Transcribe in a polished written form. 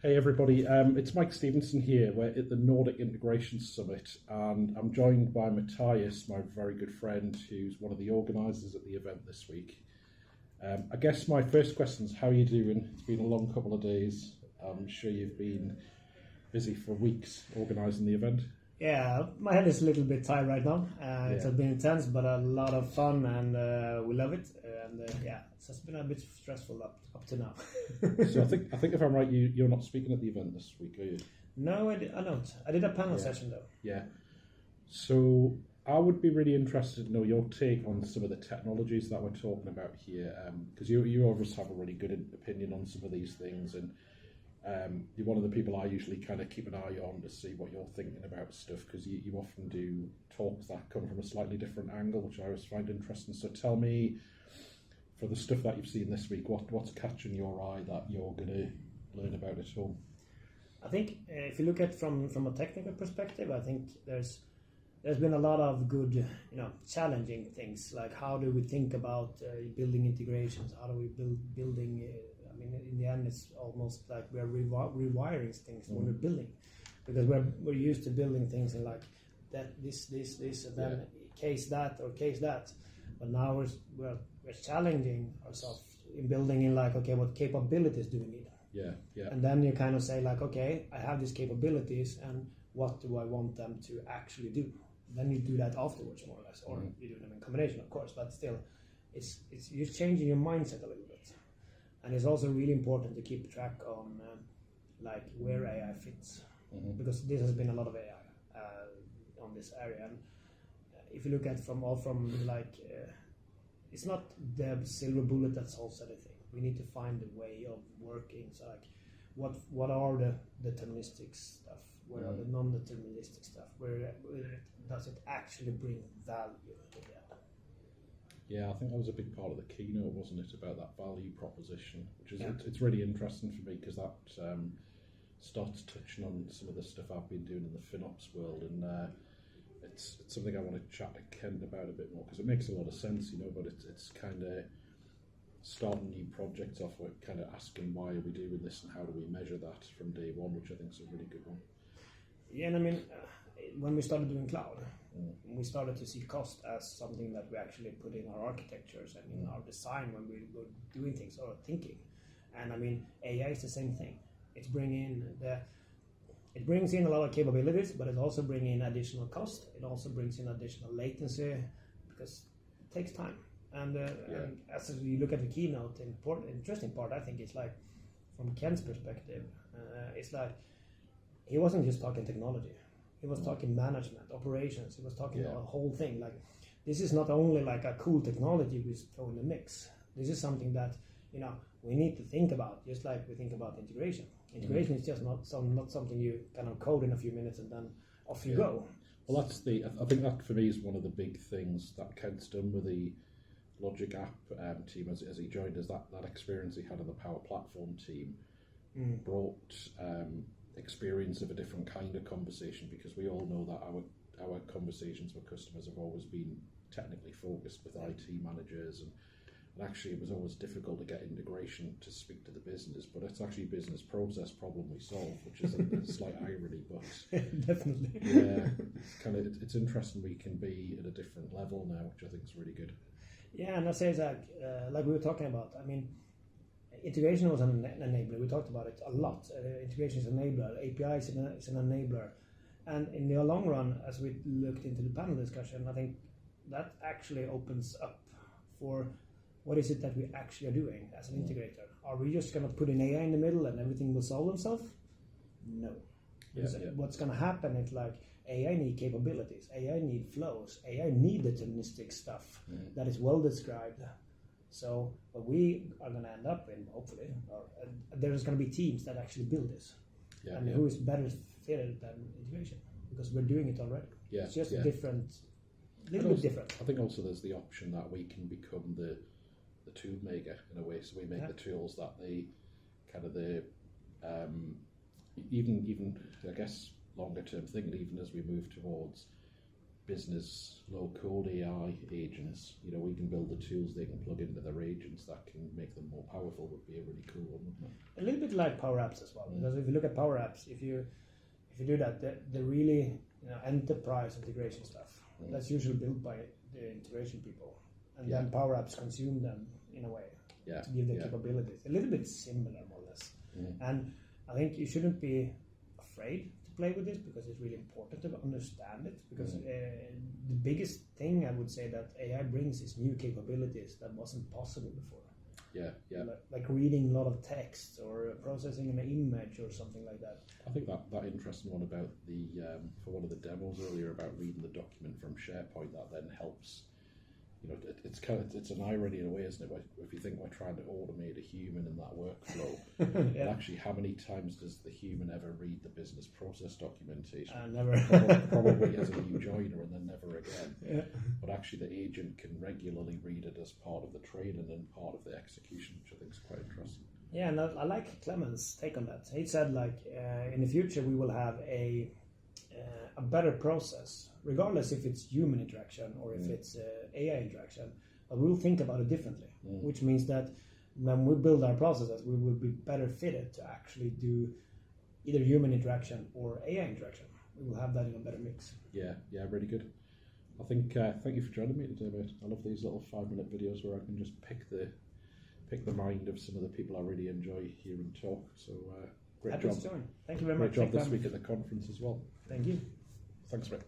Hey everybody, it's Mike Stevenson here. We're at the Nordic Integration Summit and I'm joined by Mattias, my very good friend, who's one of the organisers at the event this week. I guess my first question is, how are you doing? It's been a long couple of days. I'm sure you've been busy for weeks organising the event. Yeah, my head is a little bit tired right now. It has been intense, but a lot of fun, and we love it. And it's just been a bit stressful up to now. So I think if I'm right, you're not speaking at the event this week, are you? No, I don't. I did a panel session though. Yeah. So I would be really interested to know your take on some of the technologies that we're talking about here, because you obviously have a really good opinion on some of these things, and you're one of the people I usually kind of keep an eye on to see what you're thinking about stuff, because you often do talks that come from a slightly different angle, which I always find interesting. So tell me, for the stuff that you've seen this week, what's catching your eye that you're going to learn about at all? I think if you look at from a technical perspective, I think there's been a lot of good, challenging things, like how do we think about building integrations? How do we building? In the end, it's almost like we're rewiring things when we're building, because we're used to building things in like that, this, and then case that or case that. But now we're challenging ourselves in building in like, okay, what capabilities do we need? Yeah. And then you kind of say like, okay, I have these capabilities, and what do I want them to actually do? Then you do that afterwards, more or less, or you do them in combination, of course. But still, it's you're changing your mindset a little bit. And it's also really important to keep track on like where AI fits, because this has been a lot of AI on this area. And if you look at it's not the silver bullet that solves everything. We need to find a way of working. So like, what are the deterministic stuff? Where are the non-deterministic stuff? Where does it actually bring value? Yeah, I think that was a big part of the keynote, wasn't it, about that value proposition, which is it's really interesting for me, because that starts touching on some of the stuff I've been doing in the FinOps world, and it's something I want to chat to Kent about a bit more, because it makes a lot of sense, but it's kind of starting new projects off with kind of asking why are we doing this and how do we measure that from day one, which I think is a really good one. Yeah, and when we started doing cloud, we started to see cost as something that we actually put in our architectures and in our design when we were doing things or thinking. And AI is the same thing. It brings in a lot of capabilities, but it also brings in additional cost. It also brings in additional latency, because it takes time. And as you look at the keynote, the interesting part, I think, is like from Kent's perspective, it's like he wasn't just talking technology. He was talking management, operations. He was talking about the whole thing. Like, this is not only like a cool technology we throw in the mix. This is something that we need to think about, just like we think about integration. Integration is just not something you kind of code in a few minutes and then off you go. Well, I think that for me is one of the big things that Kent's done with the Logic app team as he joined us. That experience he had on the Power Platform team brought experience of a different kind of conversation, because we all know that our conversations with customers have always been technically focused with IT managers, and actually it was always difficult to get integration to speak to the business, but it's actually a business process problem we solve, which is a slight irony, but definitely. It's interesting we can be at a different level now, which I think is really good. Yeah, and I say like we were talking about, integration was an enabler. We talked about it a lot. Integration is an enabler. API is an enabler. And in the long run, as we looked into the panel discussion, I think that actually opens up for what is it that we actually are doing as an integrator. Are we just going to put in AI in the middle and everything will solve itself? No. What's going to happen is like AI need capabilities. AI need flows. AI need deterministic stuff that is well described. So what we are going to end up in, hopefully, there's going to be teams that actually build this. Who is better fitted than integration? Because we're doing it already. It's just different, little bit different. I think also there's the option that we can become the tool maker in a way. So we make the tools that even I guess longer term thing, and even as we move towards business low-code AI agents, we can build the tools they can plug into their agents that can make them more powerful. Would be a really cool one, wouldn't it? a little bit like Power Apps as well. Because if you look at Power Apps, if you do that, the really enterprise integration stuff, that's usually built by the integration people, and then Power Apps consume them in a way to give the capabilities. A little bit similar, more or less. And I think you shouldn't be afraid to play with this because it's really important to understand it. Because the biggest thing I would say that AI brings is new capabilities that wasn't possible before. Like reading a lot of text or processing an image or something like that. I think that interesting one about the for one of the demos earlier about reading the document from SharePoint, that then helps. It's an irony in a way, isn't it? If you think we're trying to automate a human in that workflow, but actually, how many times does the human ever read the business process documentation? Never. Probably as a new joiner and then never again. But actually, the agent can regularly read it as part of the training and part of the execution, which I think is quite interesting. Yeah, and I like Clement's take on that. He said, in the future, we will have a better process, regardless if it's human interaction or if it's AI interaction, but we'll think about it differently, which means that when we build our processes, we will be better fitted to actually do either human interaction or AI interaction. We will have that in a better mix. Yeah, really good. I think, thank you for joining me today, mate. I love these little 5-minute videos where I can just pick the mind of some of the people I really enjoy hearing talk. So great job. Thank you very much. Great job this week at the conference as well. Thank you. Thanks, mate.